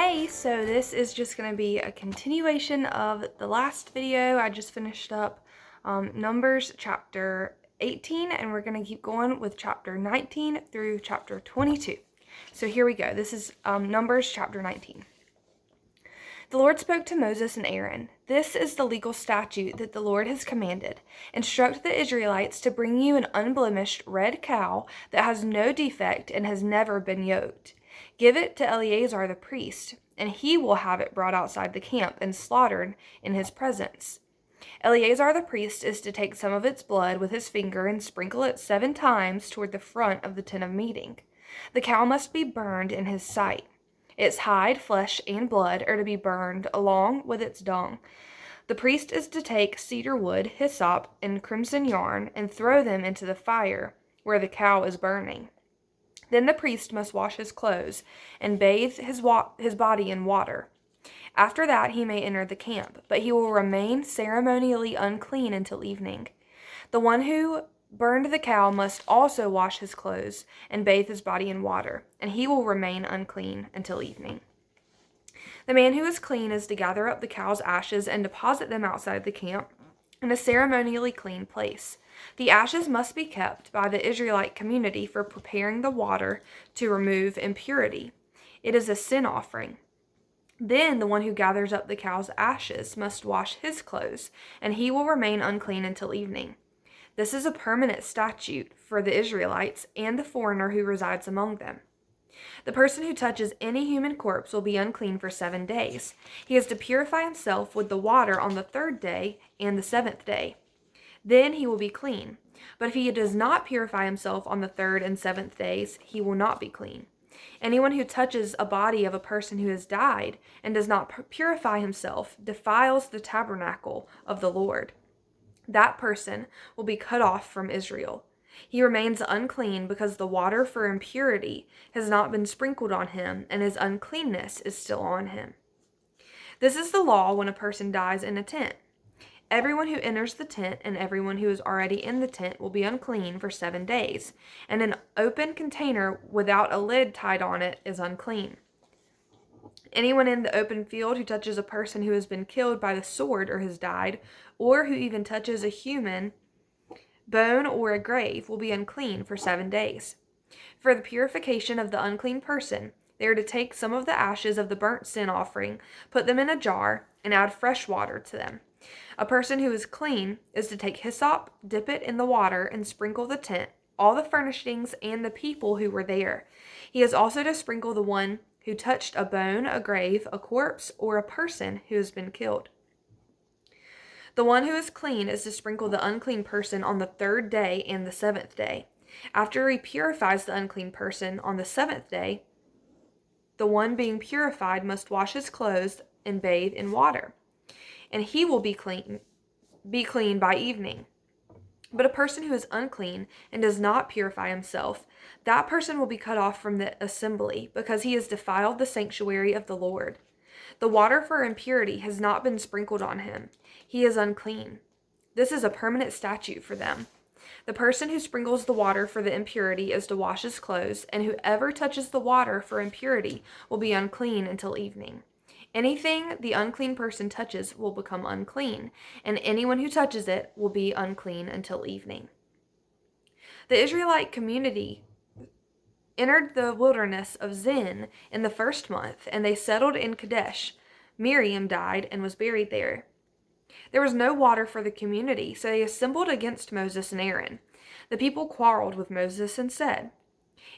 Hey, so this is just going to be a continuation of the last video. I just finished up Numbers chapter 18, and we're going to keep going with chapter 19 through chapter 22. So here we go. This is Numbers chapter 19. The Lord spoke to Moses and Aaron. This is the legal statute that the Lord has commanded. Instruct the Israelites to bring you an unblemished red cow that has no defect and has never been yoked. Give it to Eleazar the priest, and he will have it brought outside the camp and slaughtered in his presence. Eleazar the priest is to take some of its blood with his finger and sprinkle it 7 times toward the front of the tent of meeting. The cow must be burned in his sight. Its hide, flesh, and blood are to be burned along with its dung. The priest is to take cedar wood, hyssop, and crimson yarn and throw them into the fire where the cow is burning. Then the priest must wash his clothes and bathe his body in water. After that he may enter the camp, but he will remain ceremonially unclean until evening. The one who burned the cow must also wash his clothes and bathe his body in water, and he will remain unclean until evening. The man who is clean is to gather up the cow's ashes and deposit them outside the camp in a ceremonially clean place. The ashes must be kept by the Israelite community for preparing the water to remove impurity. It is a sin offering. Then the one who gathers up the cow's ashes must wash his clothes, and he will remain unclean until evening. This is a permanent statute for the Israelites and the foreigner who resides among them. The person who touches any human corpse will be unclean for 7 days. He is to purify himself with the water on the 3rd day and the 7th day. Then he will be clean. But if he does not purify himself on the 3rd and 7th days, he will not be clean. Anyone who touches a body of a person who has died and does not purify himself defiles the tabernacle of the Lord. That person will be cut off from Israel. He remains unclean because the water for impurity has not been sprinkled on him, and his uncleanness is still on him. This is the law when a person dies in a tent. Everyone who enters the tent and everyone who is already in the tent will be unclean for 7 days, and an open container without a lid tied on it is unclean. Anyone in the open field who touches a person who has been killed by the sword or has died, or who even touches a human bone or a grave, will be unclean for 7 days. For the purification of the unclean person, they are to take some of the ashes of the burnt sin offering, put them in a jar, and add fresh water to them. A person who is clean is to take hyssop, dip it in the water, and sprinkle the tent, all the furnishings, and the people who were there. He is also to sprinkle the one who touched a bone, a grave, a corpse, or a person who has been killed. The one who is clean is to sprinkle the unclean person on the 3rd day and the 7th day. After he purifies the unclean person on the 7th day, the one being purified must wash his clothes and bathe in water, and he will be clean by evening. But a person who is unclean and does not purify himself, that person will be cut off from the assembly, because he has defiled the sanctuary of the Lord. The water for impurity has not been sprinkled on him. He is unclean. This is a permanent statute for them. The person who sprinkles the water for the impurity is to wash his clothes, and whoever touches the water for impurity will be unclean until evening. Anything the unclean person touches will become unclean, and anyone who touches it will be unclean until evening. The Israelite community entered the wilderness of Zin in the 1st month, and they settled in Kadesh. Miriam died and was buried there. There was no water for the community, so they assembled against Moses and Aaron. The people quarreled with Moses and said,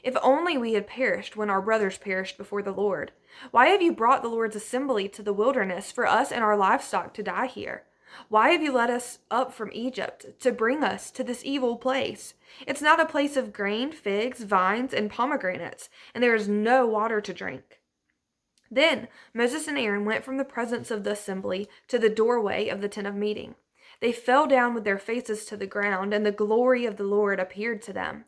"If only we had perished when our brothers perished before the Lord. Why have you brought the Lord's assembly to the wilderness for us and our livestock to die here? Why have you led us up from Egypt to bring us to this evil place? It's not a place of grain, figs, vines, and pomegranates, and there is no water to drink." Then Moses and Aaron went from the presence of the assembly to the doorway of the tent of meeting. They fell down with their faces to the ground, and the glory of the Lord appeared to them.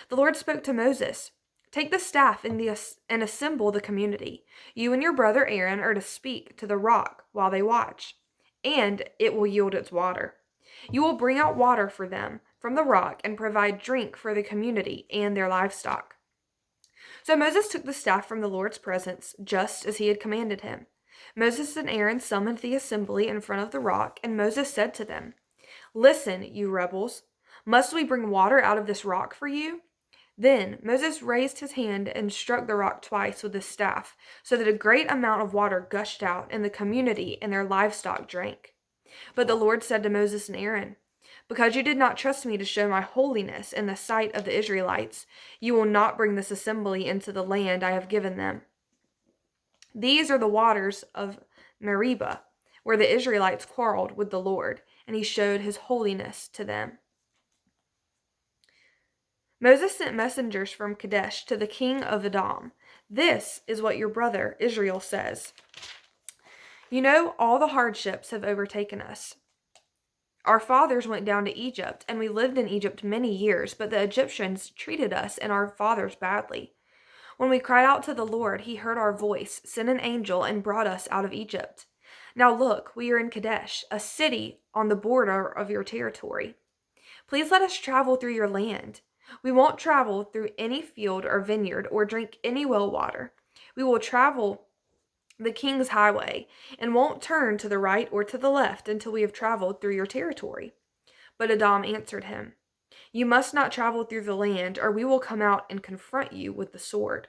The Lord spoke to Moses, "Take the staff and assemble the community. You and your brother Aaron are to speak to the rock while they watch, and it will yield its water. You will bring out water for them from the rock and provide drink for the community and their livestock." So Moses took the staff from the Lord's presence, just as he had commanded him. Moses and Aaron summoned the assembly in front of the rock, and Moses said to them, "Listen, you rebels. Must we bring water out of this rock for you?" Then Moses raised his hand and struck the rock twice with his staff, so that a great amount of water gushed out, and the community and their livestock drank. But the Lord said to Moses and Aaron, "Because you did not trust me to show my holiness in the sight of the Israelites, you will not bring this assembly into the land I have given them. These are the waters of Meribah, where the Israelites quarreled with the Lord, and he showed his holiness to them." Moses sent messengers from Kadesh to the king of Edom. "This is what your brother Israel says. You know, all the hardships have overtaken us. Our fathers went down to Egypt, and we lived in Egypt many years, but the Egyptians treated us and our fathers badly. When we cried out to the Lord, he heard our voice, sent an angel, and brought us out of Egypt. Now look, we are in Kadesh, a city on the border of your territory. Please let us travel through your land. We won't travel through any field or vineyard or drink any well water. We will travel the king's highway and won't turn to the right or to the left until we have traveled through your territory." But Edom answered him, "You must not travel through the land, or we will come out and confront you with the sword."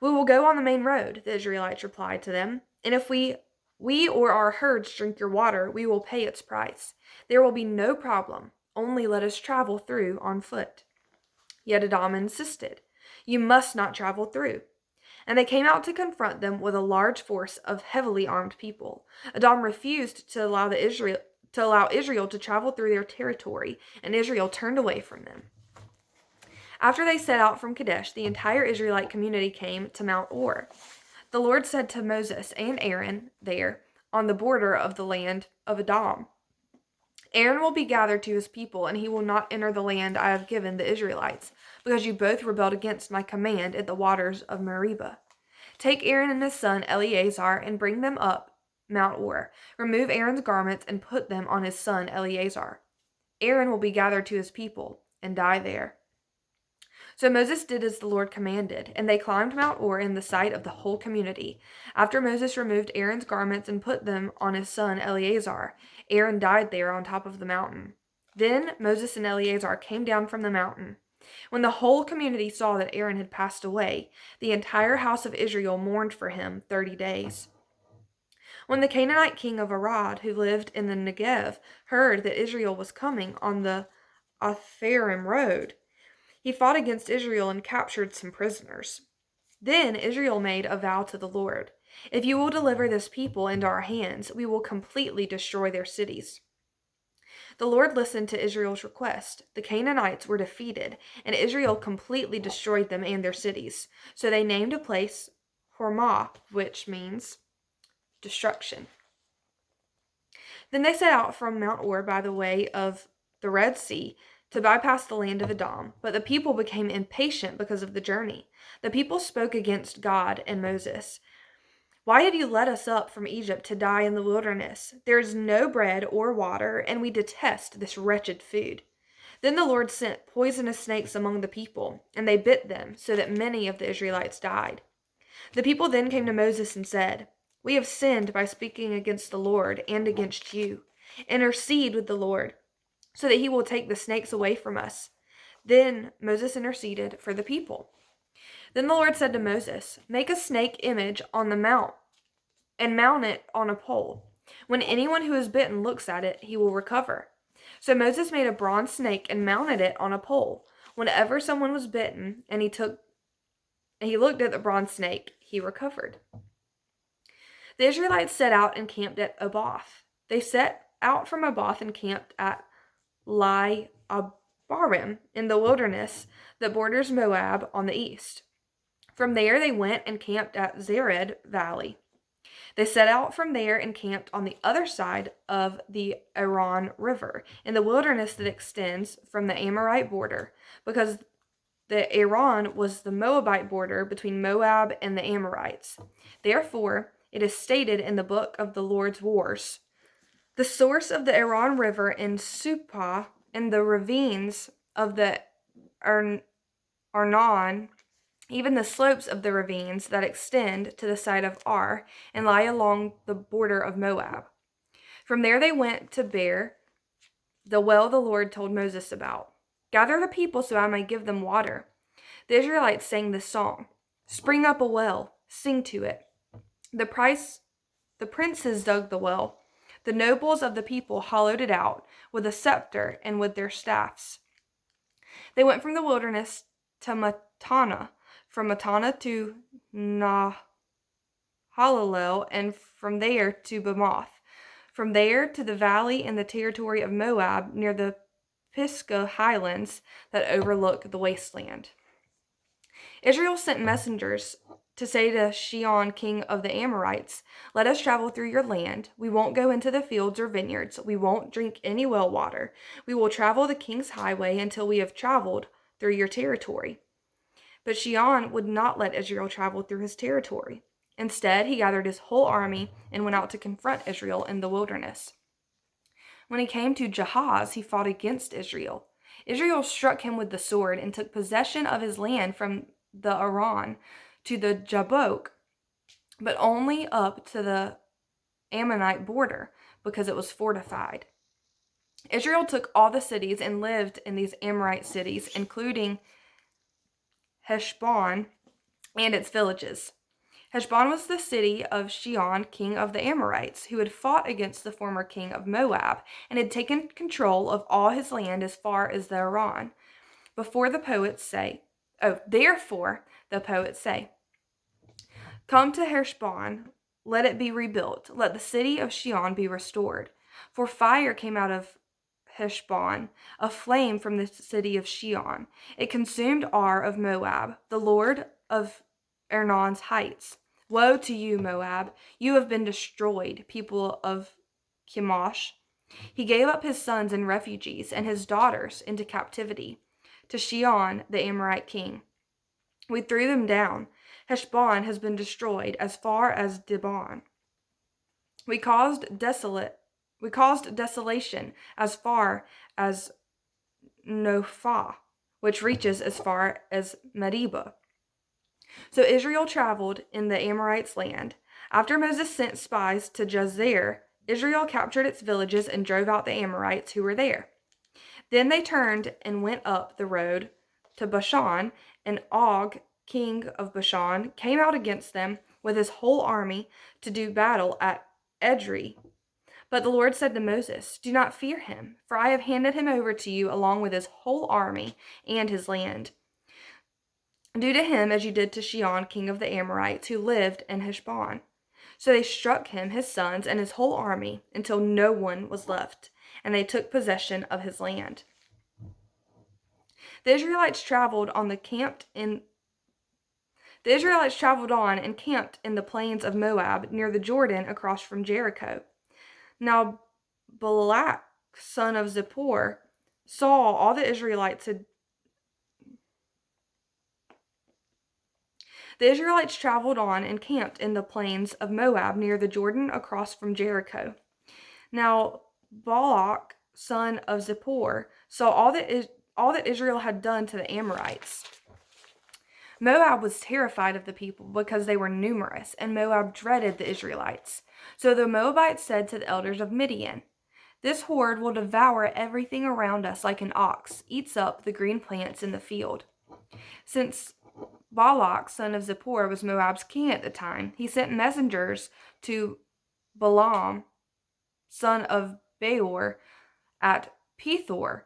"We will go on the main road," the Israelites replied to them, "and if we or our herds drink your water, we will pay its price. There will be no problem. Only let us travel through on foot." Yet Edom insisted, "You must not travel through." And they came out to confront them with a large force of heavily armed people. Edom refused to allow Israel to travel through their territory, and Israel turned away from them. After they set out from Kadesh, the entire Israelite community came to Mount Or. The Lord said to Moses and Aaron there, on the border of the land of Edom, "Aaron will be gathered to his people, and he will not enter the land I have given the Israelites, because you both rebelled against my command at the waters of Meribah. Take Aaron and his son Eleazar and bring them up Mount Or. Remove Aaron's garments and put them on his son Eleazar. Aaron will be gathered to his people and die there." So Moses did as the Lord commanded, and they climbed Mount Or in the sight of the whole community. After Moses removed Aaron's garments and put them on his son Eleazar, Aaron died there on top of the mountain. Then Moses and Eleazar came down from the mountain. When the whole community saw that Aaron had passed away, the entire house of Israel mourned for him 30 days. When the Canaanite king of Arad, who lived in the Negev, heard that Israel was coming on the Atharim road, he fought against Israel and captured some prisoners. Then Israel made a vow to the Lord, "If you will deliver this people into our hands, we will completely destroy their cities." The Lord listened to Israel's request. The Canaanites were defeated, and Israel completely destroyed them and their cities. So they named a place Hormah, which means destruction. Then they set out from Mount Or by the way of the Red Sea to bypass the land of Edom, but the people became impatient because of the journey. The people spoke against God and Moses. "Why have you led us up from Egypt to die in the wilderness? There is no bread or water, and we detest this wretched food." Then the Lord sent poisonous snakes among the people, and they bit them, so that many of the Israelites died. The people then came to Moses and said, "We have sinned by speaking against the Lord and against you. Intercede with the Lord, so that he will take the snakes away from us." Then Moses interceded for the people. Then the Lord said to Moses, "Make a snake image on the mount and mount it on a pole. When anyone who is bitten looks at it, he will recover." So Moses made a bronze snake and mounted it on a pole. Whenever someone was bitten and he looked at the bronze snake, he recovered. The Israelites set out and camped at Oboth. They set out from Oboth and camped at Abarim in the wilderness that borders Moab on the east. From there they went and camped at Zered Valley. They set out from there and camped on the other side of the Aron River, in the wilderness that extends from the Amorite border, because the Aron was the Moabite border between Moab and the Amorites. Therefore, it is stated in the book of the Lord's Wars, "The source of the Aron River in Supah and the ravines of the Arnon even the slopes of the ravines that extend to the side of Ar and lie along the border of Moab. From there they went to Beer, the well the Lord told Moses about. Gather the people so I may give them water. The Israelites sang this song: Spring up a well, sing to it. The princes dug the well. The nobles of the people hollowed it out with a scepter and with their staffs. They went from the wilderness to Matana, from Matana to Nahalal, and from there to Bamoth, from there to the valley in the territory of Moab near the Pisgah highlands that overlook the wasteland. Israel sent messengers to say to Sihon, king of the Amorites, Let us travel through your land. We won't go into the fields or vineyards. We won't drink any well water. We will travel the king's highway until we have traveled through your territory. But Sihon would not let Israel travel through his territory. Instead, he gathered his whole army and went out to confront Israel in the wilderness. When he came to Jahaz, he fought against Israel. Israel struck him with the sword and took possession of his land from the Aran to the Jabbok, but only up to the Ammonite border, because it was fortified. Israel took all the cities and lived in these Amorite cities, including Heshbon and its villages. Heshbon was the city of Sihon, king of the Amorites, who had fought against the former king of Moab and had taken control of all his land as far as the Aran. Therefore the poets say, Come to Heshbon, let it be rebuilt, let the city of Sihon be restored. For fire came out of Heshbon, a flame from the city of Sihon. It consumed Ar of Moab, the lord of Arnon's heights. Woe to you, Moab! You have been destroyed, people of Chemosh. He gave up his sons and refugees and his daughters into captivity to Sihon, the Amorite king. We threw them down. Heshbon has been destroyed as far as Dibon. We caused desolation as far as Nophah, which reaches as far as Medeba. So Israel traveled in the Amorites' land. After Moses sent spies to Jazer, Israel captured its villages and drove out the Amorites who were there. Then they turned and went up the road to Bashan, and Og, king of Bashan, came out against them with his whole army to do battle at Edrei. But the Lord said to Moses, Do not fear him, for I have handed him over to you along with his whole army and his land. Do to him as you did to Sihon, king of the Amorites, who lived in Heshbon. So they struck him, his sons, and his whole army, until no one was left, and they took possession of his land. The Israelites traveled on and camped in the plains of Moab near the Jordan across from Jericho. Now Balak, son of Zippor, saw all the Israelites The Israelites traveled on and camped in the plains of Moab near the Jordan across from Jericho. Now Balak, son of Zippor, saw all that Israel had done to the Amorites. Moab was terrified of the people because they were numerous, and Moab dreaded the Israelites. So the Moabites said to the elders of Midian, This horde will devour everything around us like an ox eats up the green plants in the field. Since Balak, son of Zippor, was Moab's king at the time, he sent messengers to Balaam, son of Beor, at Pethor,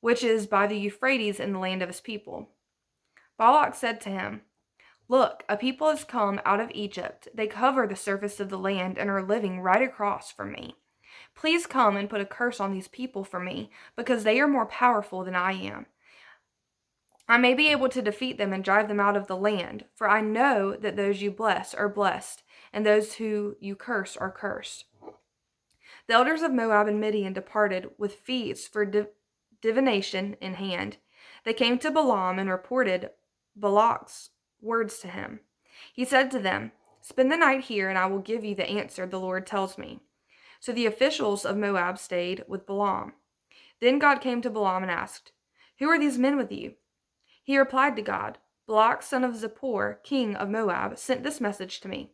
which is by the Euphrates in the land of his people. Balak said to him, Look, a people has come out of Egypt. They cover the surface of the land and are living right across from me. Please come and put a curse on these people for me, because they are more powerful than I am. I may be able to defeat them and drive them out of the land, for I know that those you bless are blessed, and those who you curse are cursed. The elders of Moab and Midian departed with feats for divination in hand. They came to Balaam and reported Balak's words to him. He said to them, Spend the night here, and I will give you the answer the Lord tells me. So the officials of Moab stayed with Balaam. Then God came to Balaam and asked, Who are these men with you? He replied to God, Balak, son of Zippor, king of Moab, sent this message to me.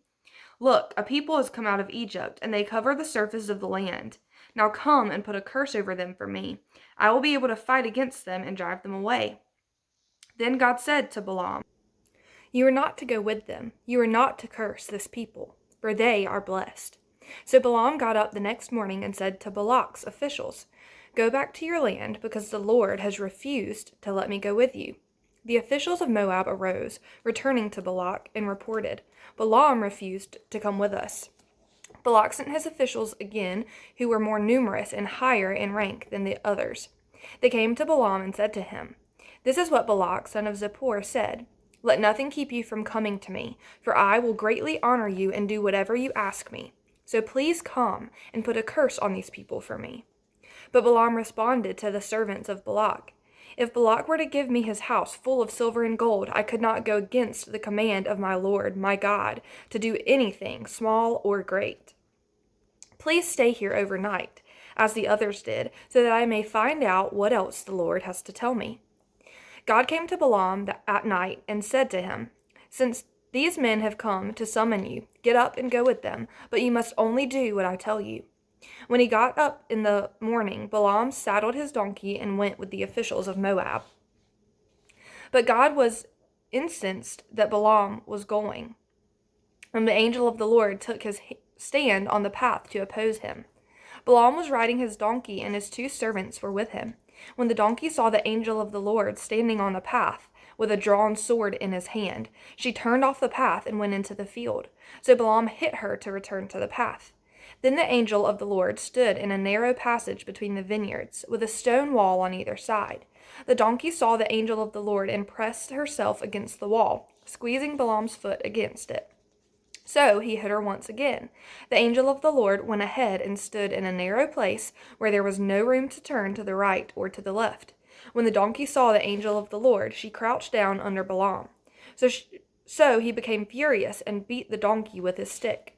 Look, a people has come out of Egypt, and they cover the surface of the land. Now come and put a curse over them for me. I will be able to fight against them and drive them away. Then God said to Balaam, You are not to go with them. You are not to curse this people, for they are blessed. So Balaam got up the next morning and said to Balak's officials, Go back to your land, because the Lord has refused to let me go with you. The officials of Moab arose, returning to Balak, and reported, Balaam refused to come with us. Balak sent his officials again, who were more numerous and higher in rank than the others. They came to Balaam and said to him, This is what Balak, son of Zippor, said. Let nothing keep you from coming to me, for I will greatly honor you and do whatever you ask me. So please come and put a curse on these people for me. But Balaam responded to the servants of Balak, If Balak were to give me his house full of silver and gold, I could not go against the command of my Lord, my God, to do anything, small or great. Please stay here overnight, as the others did, so that I may find out what else the Lord has to tell me. God came to Balaam at night and said to him, Since these men have come to summon you, get up and go with them, but you must only do what I tell you. When he got up in the morning, Balaam saddled his donkey and went with the officials of Moab. But God was incensed that Balaam was going, and the angel of the Lord took his stand on the path to oppose him. Balaam was riding his donkey, and his 2 servants were with him. When the donkey saw the angel of the Lord standing on the path, with a drawn sword in his hand, she turned off the path and went into the field. So Balaam hit her to return to the path. Then the angel of the Lord stood in a narrow passage between the vineyards, with a stone wall on either side. The donkey saw the angel of the Lord and pressed herself against the wall, squeezing Balaam's foot against it. So he hit her once again. The angel of the Lord went ahead and stood in a narrow place where there was no room to turn to the right or to the left. When the donkey saw the angel of the Lord, she crouched down under Balaam. So he became furious and beat the donkey with his stick.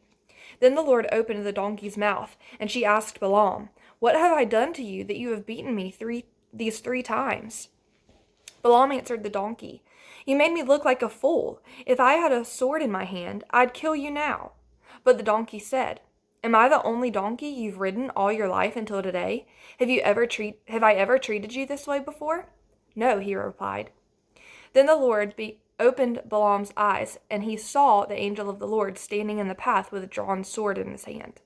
Then the Lord opened the donkey's mouth, and she asked Balaam, What have I done to you that you have beaten me these 3 times? Balaam answered the donkey, You made me look like a fool. If I had a sword in my hand, I'd kill you now. But the donkey said, Am I the only donkey you've ridden all your life until today? Have I ever treated you this way before? No, he replied. Then the Lord opened Balaam's eyes, and he saw the angel of the Lord standing in the path with a drawn sword in his hand.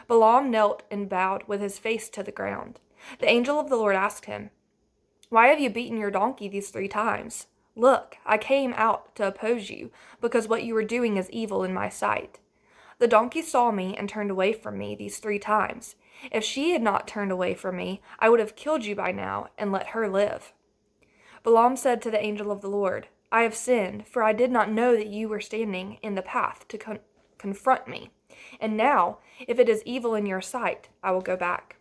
Balaam knelt and bowed with his face to the ground. The angel of the Lord asked him, Why have you beaten your donkey these 3 times? Look, I came out to oppose you, because what you are doing is evil in my sight. The donkey saw me and turned away from me these 3 times. If she had not turned away from me, I would have killed you by now and let her live. Balaam said to the angel of the Lord, I have sinned, for I did not know that you were standing in the path to confront me. And now, if it is evil in your sight, I will go back.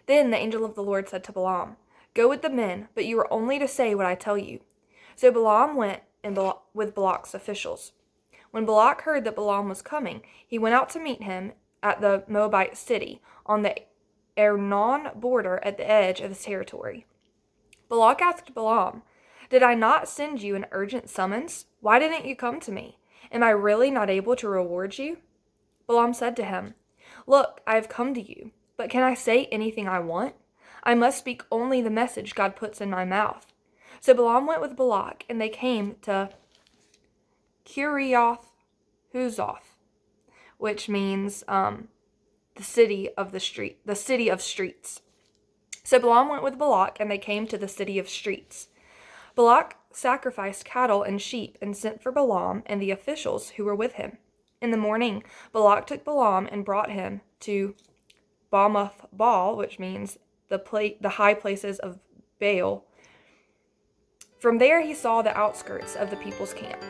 Then the angel of the Lord said to Balaam, Go with the men, but you are only to say what I tell you. So Balaam went with Balak's officials. When Balak heard that Balaam was coming, he went out to meet him at the Moabite city, on the Arnon border at the edge of his territory. Balak asked Balaam, Did I not send you an urgent summons? Why didn't you come to me? Am I really not able to reward you? Balaam said to him, Look, I have come to you, but can I say anything I want? I must speak only the message God puts in my mouth. So Balaam went with Balak, and they came to Kiriath Huzoth, which means the city of streets. So Balaam went with Balak, and they came to the city of streets. Balak sacrificed cattle and sheep and sent for Balaam and the officials who were with him. In the morning, Balak took Balaam and brought him to Bamoth Baal, which means the high places of Baal. From there he saw the outskirts of the people's camp.